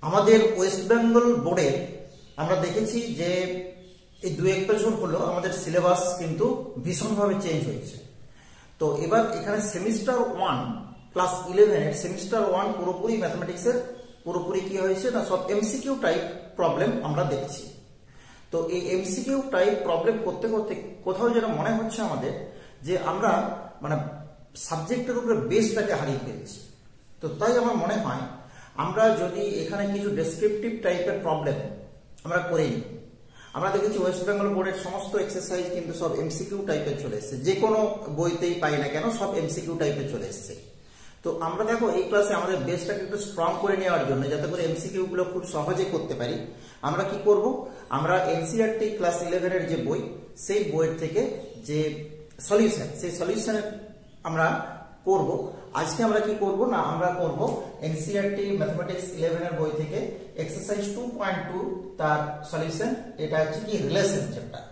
আমাদের ওয়েস্ট বেঙ্গল বোর্ডের আমরা দেখেছি যে এই 2-1 বছর হলো আমাদের সিলেবাস কিন্তু ভীষণভাবে চেঞ্জ হয়েছে। তো এবার এখানে সেমিস্টার 1 ক্লাস 11 এর সেমিস্টার 1 পুরোপুরি ম্যাথমেটিক্সের পুরোপুরি কি হয়েছে না সব এমসিকিউ টাইপ প্রবলেম আমরা দেখছি। তো এই এমসিকিউ টাইপ প্রবলেম করতে করতে কোথাও যেন মনে হচ্ছে আমাদের যে আমরা মানে সাবজেক্টের উপরে বেসটাকে হারিয়ে ফেলছি। তো তাই আমার মনে হয় আমরা যদি এখানে কিছু ডেসক্রিপটিভ টাইপের প্রবলেম আমরা করে নিই। আমরা দেখেছি ওয়েস্ট বেঙ্গল বোর্ডের সমস্ত এক্সারসাইজ কিন্তু সব এমসিকিউ টাইপের চলে এসছে, যে কোনো বইতেই পাই না কেন সব এমসিকিউ টাইপের চলে এসছে। তো আমরা দেখো এই ক্লাসে আমাদের বেসটাকে একটু স্ট্রং করে নেওয়ার জন্য যাতে করে এমসিকিউ গুলো খুব সহজে করতে পারি, আমরা কি করব, আমরা এনসিইআরটি ক্লাস 11 এর যে বই সেই বইয়ের থেকে যে সলিউশন সেই সলিউশনের আমরা করব। আজকে আমরা কি করব না আমরা করব এনসিইআরটি ম্যাথমেটিক্স 11 এর বই থেকে এক্সারসাইজ 2.2 তার সলিউশন। এটা হচ্ছে কি রিলেশন চ্যাপ্টার,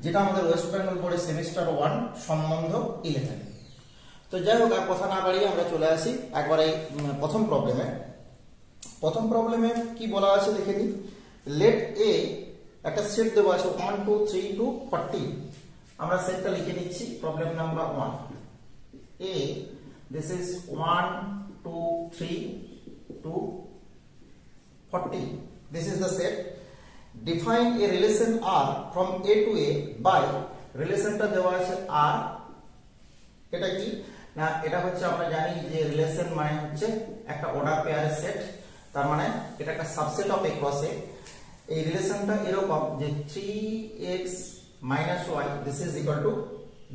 যেটা আমাদের ওয়েস্ট বেঙ্গল বোর্ডের সেমিস্টার 1 সম্বন্ধ 11। তো যাই হোক আর কথা না বাড়িয়ে আমরা চলে আসি একবারে প্রথম প্রবলেমে। প্রথম প্রবলেমে কি বলা আছে দেখে নিই। লেট এ একটা সেট দেওয়া আছে 1 2 3 to 40। আমরা সেটটা লিখে নিচ্ছি। Problem number 1, A this is 1 2 3 to 40. This is the set. Define a relation R from A to A by রিলেশনটা দেওয়া আছে R। এটা কি না এটা হচ্ছে আমরা জানি যে রিলেশন মানে হচ্ছে একটা অর্ডার পেয়ারের সেট, তার মানে এটা একটা subset of A cross A। এই রিলেশনটা এরকম যে 3x minus y this is equal to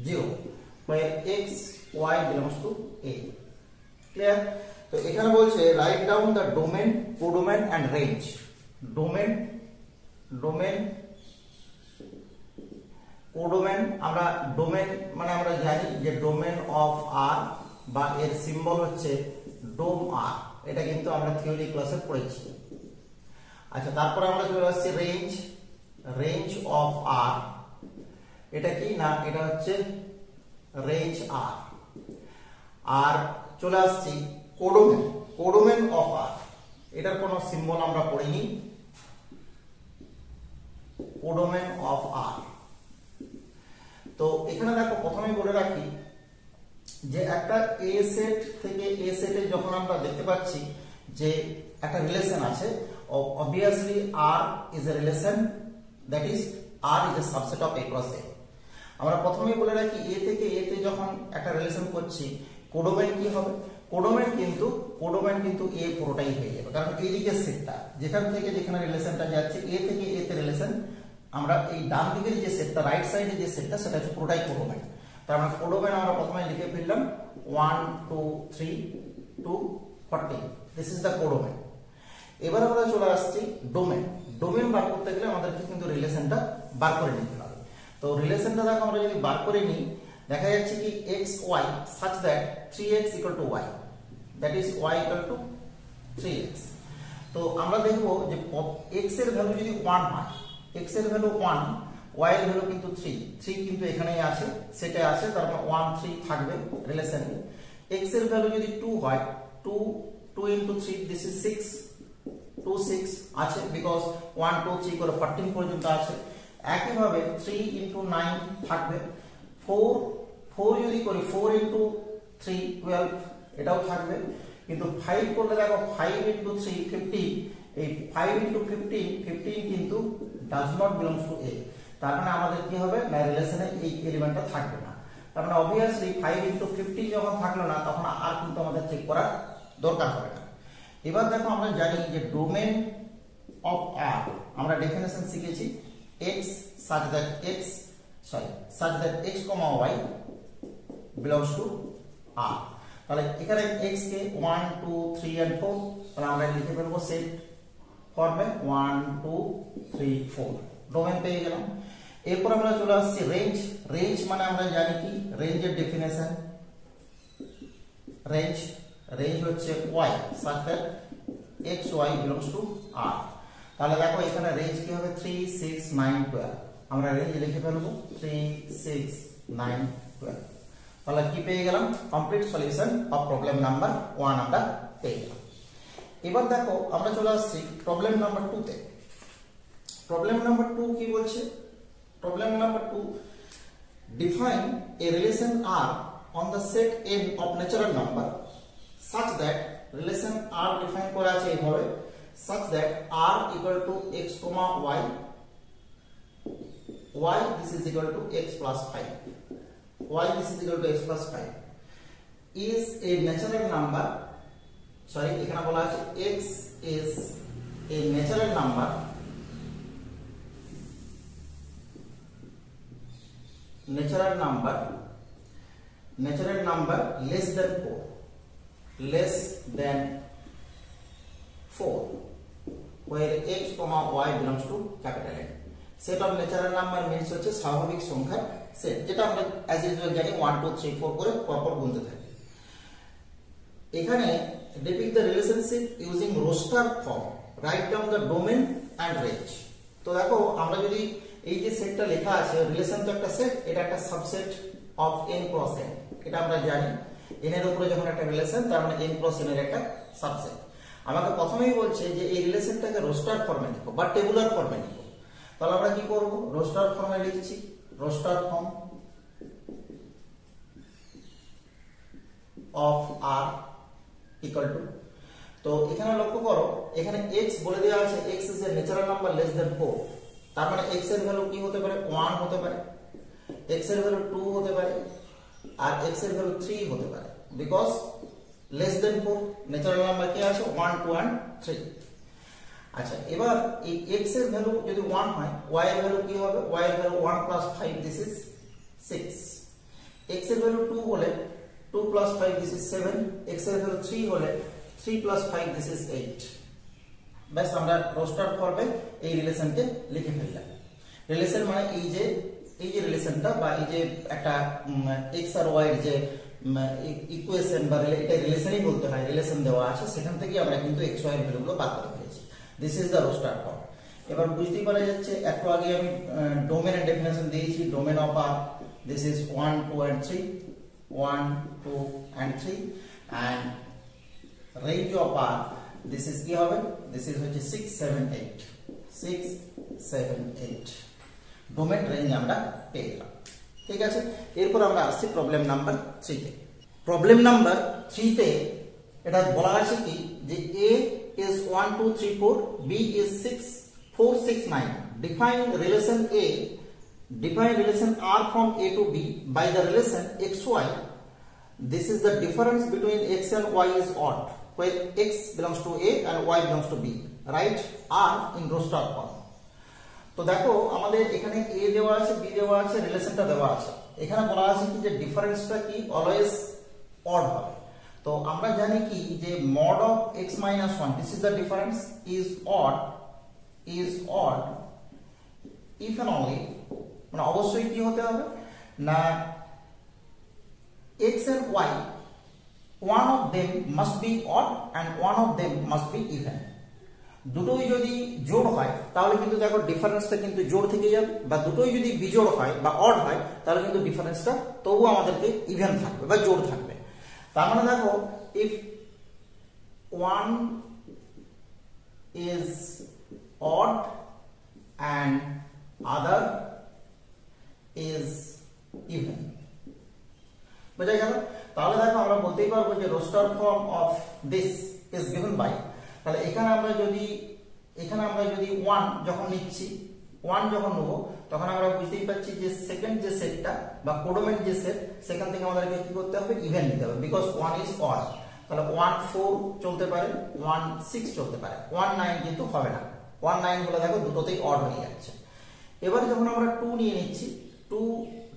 0 where x y belongs to A. Clear? তো এখানে বলছে write down the domain, codomain and range. Domain codomain, আমরা ডোমেন মানে আমরা জানি যে ডোমেন অফ আর বা এর সিম্বল হচ্ছে ডোম আর, এটা কিন্তু আমরা থিওরি ক্লাসে পড়েছি। আচ্ছা তারপরে আমরা চলে আসছি রেঞ্জ অফ আর। এটা কি না এটা হচ্ছে রেঞ্জ আর। আর চলে আসছি কোডোমেন অফ আর। এটার কোনো সিম্বল আমরা পড়িনি। কোডোমেন অফ আর। তো এখানে দেখো প্রথমেই বলে রাখি যে একটা এ সেট থেকে এ সেটে যখন আমরা দেখতে পাচ্ছি যে একটা রিলেশন আছে, obviously R is a relation, that is R is a subset of A cross A. আমরা প্রথমেই বলে রাখি এ থেকে এ তে যখন একটা রিলেশন করছি কোডোমেন কি হবে, কোডোমেন কিন্তু এ পুরোটাই হয়ে যাবে, কারণ এই দিকের সেটটা যেখান থেকে যেখানে রিলেশনটা যাচ্ছে এ থেকে এ তে রিলেশন, আমরা এই ডান দিকের যে সেটটা রাইট সাইডে যে সেটটা সেটা হচ্ছে পুরোটাই কোডোমেন। তার মানে কোডোমেন আমরা প্রথমে লিখে ফেললাম 1 2 3 to 40, this is the codomain. এবার আমরা চলে আসছি ডোমেন বার করতে গেলে আমাদেরকে কিন্তু রিলেশনটা বার করে নিতে হবে। তো রিলেশনটা দেখো আমরা যদি বার করে নিই দেখা যাচ্ছে কি x y such that 3x equal to y, that is y equal to 3x। তো আমরা দেখব যে x এর ভ্যালু যদি 1 হয়, x এর ভ্যালু 1, y এর ভ্যালু কিন্তু 3 কিন্তু এখানেই আছে, সেটা আছে, তার মানে 1 3 থাকবে রিলেশনে। x এর ভ্যালু যদি 2 হয়, 2 into 3 this is 6, 2 6 আছে, বিকজ 1 2 3 করে 14 পর্যন্ত আছে। একইভাবে 3 into 9 থাকবে, 4 যদি করি 4 into 3 12 এটাও থাকবে, কিন্তু 5 করলে দেখো 5 into 3 15, এই 5 into 15 কিন্তু does not belongs to A। তার মানে আমাদের কি হবে না রিলেশনে এই এলিমেন্টটা থাকবে না। তার মানে obviously 5 into 15 যখন থাকলো না তখন আর কিন্তু আমাদের চেক করার দরকার হবে না। এবার দেখো আমরা জানি যে ডোমেন অফ আর আমরা ডেফিনেশন শিখেছি x such that x, y belongs to R। তাহলে এখানে x কে 1 2 3 and 4, তাহলে আমরা লিখে ফেলবো সেট ফর্মে 1 2 3 4, ডোমেন পেয়ে গেলাম। এরপর আমরা চলে আসছি রেঞ্জ মানে আমরা জানি কি রেঞ্জের ডেফিনেশন, রেঞ্জ হচ্ছে y such that x y belongs to R। তাহলে দেখো এখানে রেঞ্জ কি হবে 3 6 9 12, আমরা রেঞ্জ লিখে ফেলবো 3 6 9 12। তাহলে কি পেয়ে গেলাম complete solution of problem number 1 আমরা পেয়ে গেলাম। এবার দেখো আমরা চলে আসছি প্রবলেম নাম্বার 2 তে। প্রবলেম নাম্বার 2 কি বলছে? Problem number 2, define a relation R on the set n of natural number such that relation R define করা আছে এইভাবে, such that R equal to x, y, y this is equal to x plus 5, y this is equal to x plus 5 is a natural number, sorry এখানে বলা আছে x is a natural number less than 4 where x, y belongs to capital N. Set of natural number means হচ্ছে স্বাভাবিক সংখ্যার set, যেটা আমরা as usual জানি 1 2 3 4 করে পরপর গুনতে থাকি। এখানে depict the relationship using roster form, write down the domain and range। তো দেখো আমরা যদি এই যে সেটটা লেখা আছে, রিলেশন তো একটা সেট, এটা একটা subset of n cross n, এটা আমরা জানি। n এর উপরে যখন একটা রিলেশন, তার মানে n ক্রস n এর একটা সাবসেট। আমাকে প্রথমেই বলছে যে এই রিলেশনটাকে রোস্টার ফর্মে লিখো বা টেবুলার ফর্মে লিখো। তাহলে আমরা কি করব? রোস্টার ফর্মে লিখছি, roster form of r equal to, তো এখানে লক্ষ্য করো এখানে x বলে দেওয়া আছে x is a natural number less than 4, তার মানে x এর ভ্যালু কি হতে পারে? 1 হতে পারে, x এর ভ্যালু 2 হতে পারে, আর x এর ভ্যালু 3 হতে পারে, because less than 4 natural number কি আছে? 1 2 and 3। আচ্ছা, এবার এই x এর ভ্যালু যদি 1 হয়, y এর ভ্যালু কি হবে? y এর value 1 plus 5 this is 6, x এর ভ্যালু 2 হলে 2 plus 5 this is 7, x এর ভ্যালু 3 হলে 3 plus 5 this is 8। বাস আমরা রোস্টার ফর্মে এই রিলেশনকে লিখে ফেললাম। রিলেশন মানে এই যে রিলেশনটা বা এই যে একটা x আর y এর যে ইকুয়েশন বা এটা রিলেশনই বলতে হয়, রিলেশন দেওয়া আছে, সেখান থেকে আমরা কিন্তু x y এর ভ্যালুগুলো বার করে ফেলেছি। This is the roster form. এবার বুঝতেই পারা যাচ্ছে, একটু আগে আমি ডোমেনের ডেফিনেশন দিয়েছি। Domain of R this is 1 2 and 3, 1 2 and 3, and range of r this is কি হবে? this is হচ্ছে 6 7 8, 6 7 8 ডোমেন রেঞ্জ আমরা পেয়ে গেলাম। ঠিক আছে, এরপর আমরা আসছি প্রবলেম নাম্বার 3 তে। প্রবলেম নাম্বার 3 তে এটা বলা আছে কি যে a is 1 2 3 4, b is 6 4 6 9, define relation r from a to b by the relation xy. This is the difference between x and y is odd where x belongs to a and y belongs to b. Write r in roster form. তো দেখো আমাদের এখানে a দেওয়া আছে, b দেওয়া আছে, রিলেশনটা দেওয়া আছে। এখানে বলা আছে কি যে ডিফারেন্সটা কি অলওয়েজ অড হবে। তো আমরা জানি কি যে mod of x minus 1 this is the difference is odd if and only, মানে অবশ্যই কি হতে হবে না x and y one of them must be odd and one of them must be even। দুটোই যদি জোড় হয় তাহলে কিন্তু দেখো ডিফারেন্সটা কিন্তু জোড় থেকে যাবে, বা দুটোই যদি বিজোড় হয় বা অড হয় তাহলে কিন্তু ডিফারেন্সটা তবুও আমাদেরকে ইভেন থাকবে বা জোড় থাকবে। তার মানে দেখো if one is odd and other is even, বুঝা গেল? তাহলে দেখো আমরা বলতেই পারবো যে roster form of this is given by, তাহলে এখানে আমরা যদি 1 যখন নিচ্ছি, 1 যখন নেব তখন আমরা বুঝতেই পারছি যে সেকেন্ড যে সেটটা বা কোডোমেন যে সেট, সেখান থেকে আমাদেরকে কি করতে হবে? ইভেন নিতে হবে, বিকজ 1 ইজ অড। তাহলে 1 4 চলতে পারে, 1 6 চলতে পারে, 1 9 কিন্তু হবে না। 1 9 হলে দেখো দুটোতেই অড হয়ে যাচ্ছে। এবারে যখন আমরা 2 নিয়ে নিচ্ছি,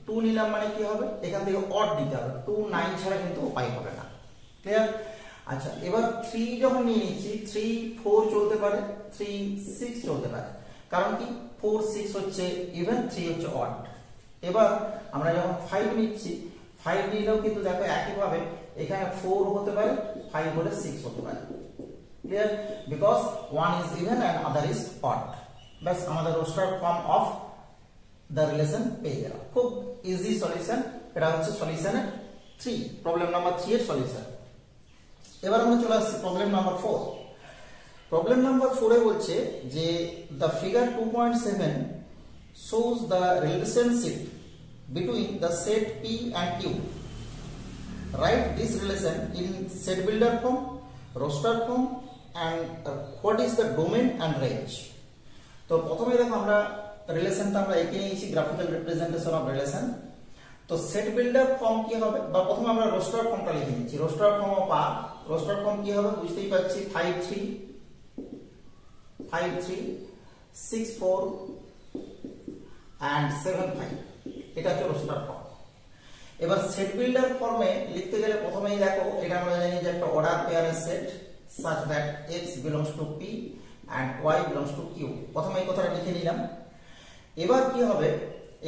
2 নিলাম মানে কি হবে? এখান থেকে অড দিতে হবে, 2 9 ছাড়া কিন্তু উপায় হবে না। ক্লিয়ার? আচ্ছা, এবার 3 যখন নিয়ে নিচ্ছি, 3 4 চলতে পারে, 3 6 চলতে পারে, কারণ কি 4 6 হচ্ছে ইভেন, 3 হচ্ছে অড। এবার আমরা যখন 5 নিচ্ছি, 5 নিলেও কিন্তু দেখো একইভাবে এখানে 4 হতে পারে, 5 হলে 6 হতে পারে। Clear? Because 1 is even and other is odd। বাস আমাদের roster form of the relation পেয়ে গেলাম। খুব ইজি সলিউশন। এটা হচ্ছে সলিউশনের 3, প্রবলেম নাম্বার 3 এর সলিউশন। এবার আমরা চলে আসছি প্রবলেম নাম্বার 4। প্রবলেম নাম্বার 4 এ বলছে যে the figure 2.7 shows the relationship between the set P and Q. Write this relation in set builder form, roster form, and what is the domain and range. তো প্রথমে দেখো আমরা রিলেশনটা আমরা এঁকে নিয়েছি, গ্রাফিক্যাল রিপ্রেজেন্টেশন অফ রিলেশন। তো set builder form কি হবে, বা প্রথমে আমরা রোস্টার ফর্মটা লিখে নিচ্ছি। Roster form of R, roster form কি হবে বুঝতেই পারছি, 5 3 5 3 6 4 and 7 5, এটা হচ্ছে রোস্টার ফর্ম। এবার সেট বিল্ডার ফর্মে লিখতে গেলে প্রথমেই দেখো এটা আমরা জানি যে একটা অর্ডার পেয়ারের set such that x belongs to p and y belongs to q। প্রথমে এই কথাটা লিখে নিলাম। এবার কি হবে,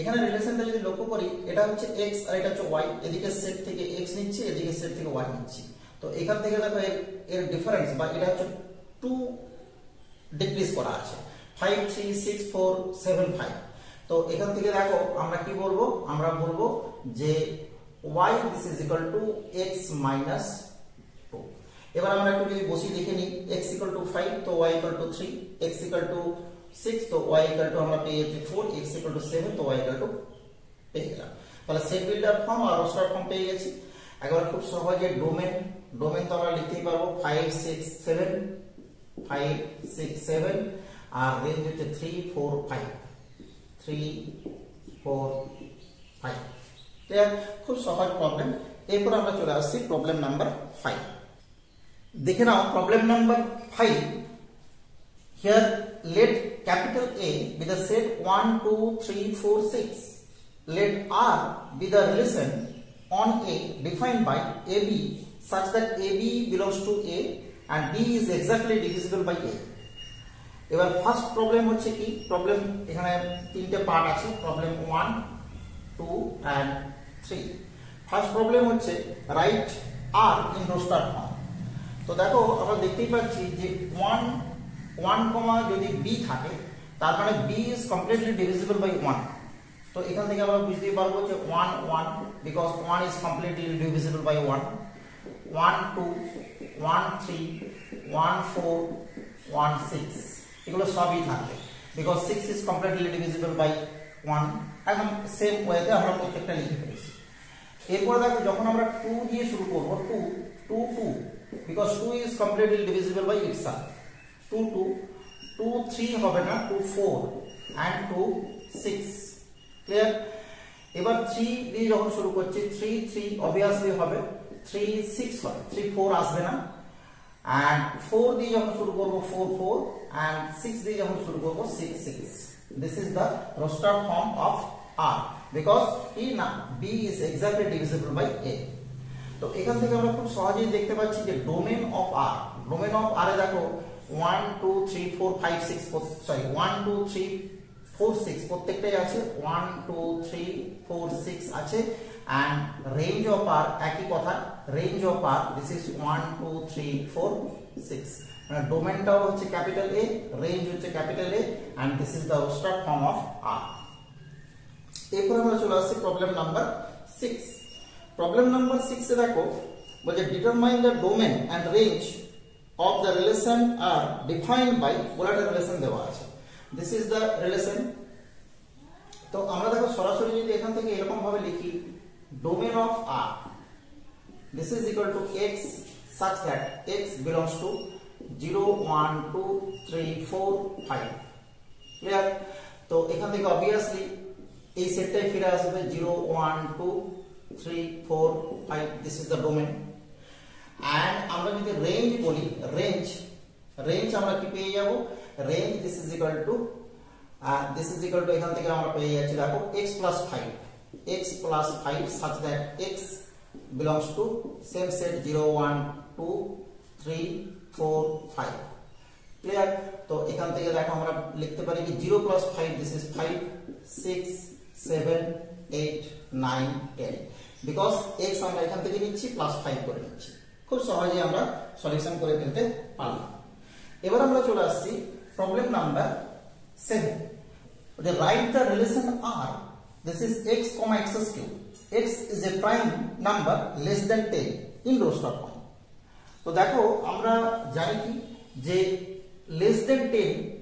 এখানে রিলেশনটা যদি লক্ষ্য করি, এটা হচ্ছে x আর এটা হচ্ছে y, এদিকে সেট থেকে x নিচ্ছি, এদিকে সেট থেকে y নিচ্ছি। তো এখান থেকে দেখো এর ডিফারেন্স বা এটা হচ্ছে 2 ডিক্রিজ করা আছে, 5 3 6 4 7 5। তো এখান থেকে দেখো আমরা কি বলবো, আমরা বলবো যে y this is equal to x minus 2। এবার আমরা একটু যদি বসিয়ে লিখে নিই, x equal to 5 তো y equal to 3, x equal to 6 তো y equal to আমরা পেয়েছি 4, x equal to 7 তো y equal to পেয়ে গেলাম। তাহলে সেট বিল্ডার ফর্ম আর রোস্টার ফর্ম পেয়ে গেছি। একবার খুব সহজে ডোমেন, ডোমেন তো আমরা লিখতেই পারবো 5 6 7 5 6 7, আর রেঞ্জ হচ্ছে 3 4 5 3 4 5। ক্লিয়ার? খুব সহজ প্রবলেম। এরপর আমরা চলে আসছি প্রবলেম নাম্বার 5। দেখে নাও problem number 5। Here let capital A be the set 1 2 3 4 6. Let R be the relation on A defined by AB such that AB belongs to A and B is exactly divisible by A. এবার first problem হচ্ছে কি, problem এখানে তিনটে part আছে, problem 1 2 and 3। First problem হচ্ছে right R in roster form। তো দেখো আমরা দেখতেই পাচ্ছি যে 1 1, যদি b থাকে তার মানে b is completely divisible by 1। তো এখান থেকে আমরা বুঝতেই পারবো যে 1 1 because 1 is completely divisible by 1, 1 2 1 3 1 4 1 6 এগুলো সবই থাকবে because 6 is completely divisible by 1। এখন সেম ওয়েতে আমরা প্রত্যেকটা লিখে ফেলেছি। এরপর দেখো যখন আমরা 2 দিয়ে শুরু করব, 2 2 2 because 2 is completely divisible by itself, 2 2 2 3 হবে না, 2 4 and 2 6। ক্লিয়ার? এবার 3 দিয়ে যখন শুরু করছি, 3 3 obviously হবে, 3 6 হবে, 3 4 আসবে না। and 4 দিয়ে যখন শুরু করব 4 4 and 6 দিয়ে যখন শুরু করব 6 6। this is the roster form of R because B is exactly divisible by A। তো এখান থেকে আমরা খুব সহজেই দেখতে পাচ্ছি যে domain of R, domain of R এ দেখো 1 2 3 4 5 6 সরি 1 2 3 4 6 প্রত্যেকটাই আছে, 1 2 3 4 6 আছে। and range of R একই কথা, range of R this is 1 2 3 4 6। মানে ডোমেনটাও হচ্ছে ক্যাপিটাল A, রেঞ্জ হচ্ছে capital A and this is the roster form of R। এরপর আমরা চলে আসছি প্রবলেম নাম্বার 6। প্রবলেম নাম্বার 6 এ দেখো বলছে determine the domain and range of the relation R defined by, বলে একটা রিলেশন দেওয়া আছে, দিস ইজ দ্য রিলেশন। তো আমরা দেখো সরাসরি যদি এখান থেকে এরকম ভাবে লিখি, domain of R this is equal to x such that x belongs to 0 1 2 3 4 5। Clear? তো এখান থেকে অবভিয়াসলি এই সেটটাই ফিরে আসবে 0 1 2 3 4 5, this is the domain। and আমরা যদি রেঞ্জ বলি, রেঞ্জ আমরা কি পেয়ে যাব, range this is equal to এখান থেকে আমরা পেয়ে যাচ্ছি দেখো x plus 5 such that x belongs to same set 0 1 2 3 4 5। Clear? তো এখান থেকে দেখো আমরা লিখতে পারি কি 0 plus 5 this is 5 6 7 8 9 10 because x আমরা এখান থেকে নিচ্ছি প্লাস 5 করে নিচ্ছি। খুব সহজেই আমরা সলিউশন করে ফেলতে পারলাম। এবার আমরা চলে আসছি problem number 7। The write the relation R, this is x, x cube, x is a prime number less than 10 in roster form। তো দেখো আমরা জানি কি যে লেস দেন 10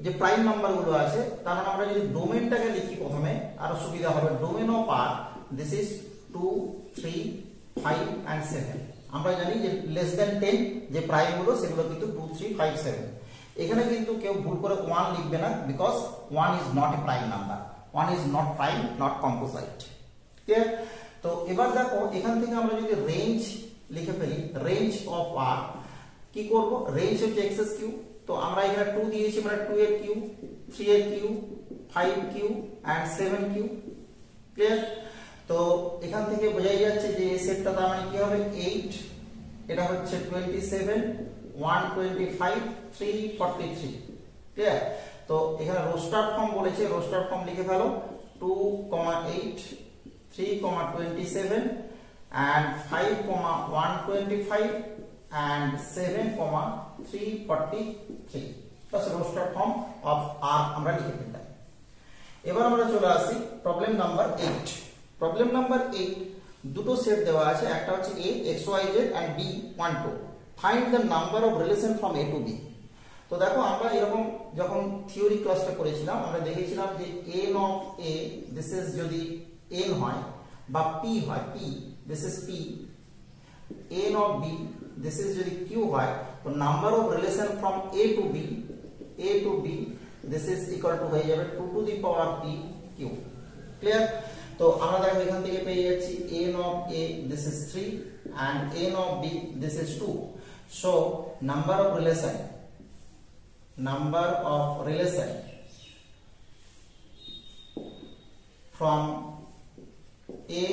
যে প্রাইম নাম্বার গুলো আছে তার মানে আমরা যদি ডোমেনটাকে লিখি প্রথমে আরো সুবিধা হবে domain of R this is 2 3 5 and 7 আমরা জানি যে লেস দেন 10 যে প্রাইম গুলো সেগুলো কিন্তু 2 3 5 7 এখানে কিন্তু কেউ ভুল করে 1 লিখবে না because 1 is not a prime number 1 is not prime not composite clear তো এবার দেখো এখান থেকে আমরা যদি রেঞ্জ লিখে ফেলি রেঞ্জ অফ আর কি করব রেঞ্জ হচ্ছে x কিউ তো আমরা এখানে 2 দিয়েছি মানে 2 এর কিউ 3 এর Q 5 Q and 7 Q clear তো এখান থেকে বোঝাই যাচ্ছে যে এই সেটটা তার মানে কি হবে 8 এটা হচ্ছে 27 125 343 ক্লিয়ার তো এখানে রোস্টার ফর্ম বলেছে রোস্টার ফর্ম লিখে ফেলো 2,8 3,27 and 5,125 and 7,343 that's roster form of R আমরা লিখে ফেললাম এবার আমরা চলে আসি প্রবলেম নাম্বার 8 প্রবলেম নাম্বার 8 দুটো সেট দেওয়া আছে একটা হচ্ছে A XYZ and B 1 2 find the number of relation from A to B তো দেখো আমরা এরকম যখন থিওরি ক্লাসটা করেছিলাম আমরা দেখেছিলাম যে n of A this is যদি n হয় বা P হয় P this is P n of B this is যদি Q হয় তো number of relation from A to B this is equal to হয়ে যাবে 2 to the power P Q clear তো আমরা দেখো এখান থেকে পেয়ে যাচ্ছি n of A this is 3 and n of B this is 2 so number of relation from A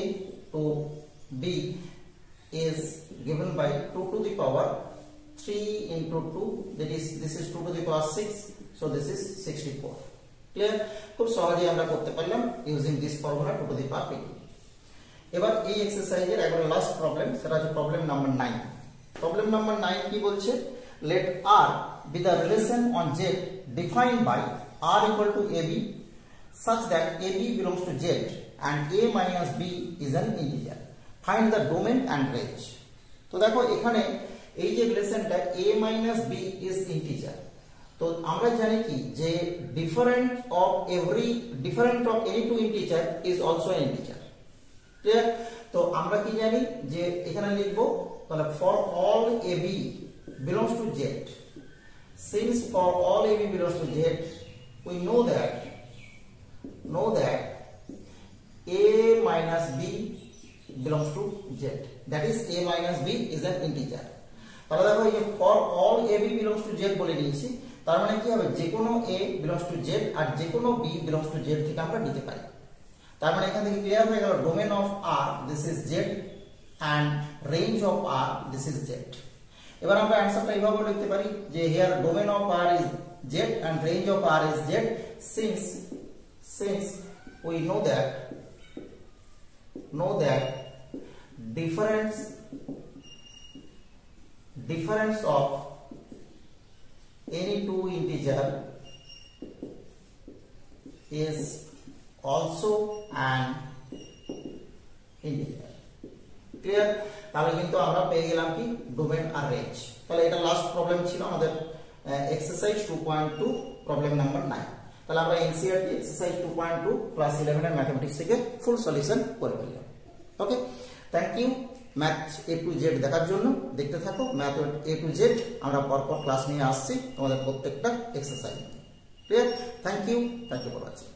to B is given by 2 to the power 3 into 2 that is this is 2 to the power 6 so this is 64 clear খুব সহজেই আমরা করতে পারলাম using this formula 2 to the power 8 এবার এই এক্সারসাইজের একবার last problem সেটা হচ্ছে প্রবলেম নাম্বার 9 প্রবলেম নাম্বার 9 কি বলছে let R be the relation on Z defined by R equal to AB such that AB belongs to Z and A minus B is an integer find the domain and range তো দেখো এখানে এই যে রিলেশনটা A minus B is integer তো আমরা জানি কি যে different of any two integer is also an integer clear তো আমরা কি জানি যে এখানে লিখব তাহলে for all AB belongs to Z since for all AB belongs to Z we know that A minus B belongs to Z that is A minus B is an integer তাহলে দেখো এই যে for all AB belongs to Z বলে নিয়েছি তার মানে কি হবে যে কোনো A belongs to Z আর যে কোনো B belongs to Z থেকে আমরা নিতে পারি তার মানে এখান থেকে ক্লিয়ার হয়ে গেল domain of R this is Z and range of R this is Z এবার আমরা অ্যানসারটা এইভাবে লিখতে পারি যে here domain of R is Z and range of R is Z since we know that difference of any two integer is also an integer clear তাহলে কিন্তু আমরা পেয়ে গেলাম কি ডোমেন আর রেঞ্জ তাহলে এটা লাস্ট প্রবলেম ছিল আমাদের এক্সারসাইজ 2.2 প্রবলেম নাম্বার 9 তাহলে আমরা এনসিইআরটি এক্সারসাইজ 2.2 ক্লাস 11 এর ম্যাথমেটিক্স থেকে ফুল সলিউশন করে ফেললাম okay thank you Math A to Z দেখার জন্য দেখতে থাকো ম্যাথ এ টু জেড আমরা পরপর ক্লাস নিয়ে আসছি তোমাদের প্রত্যেকটা exercise clear thank you for watching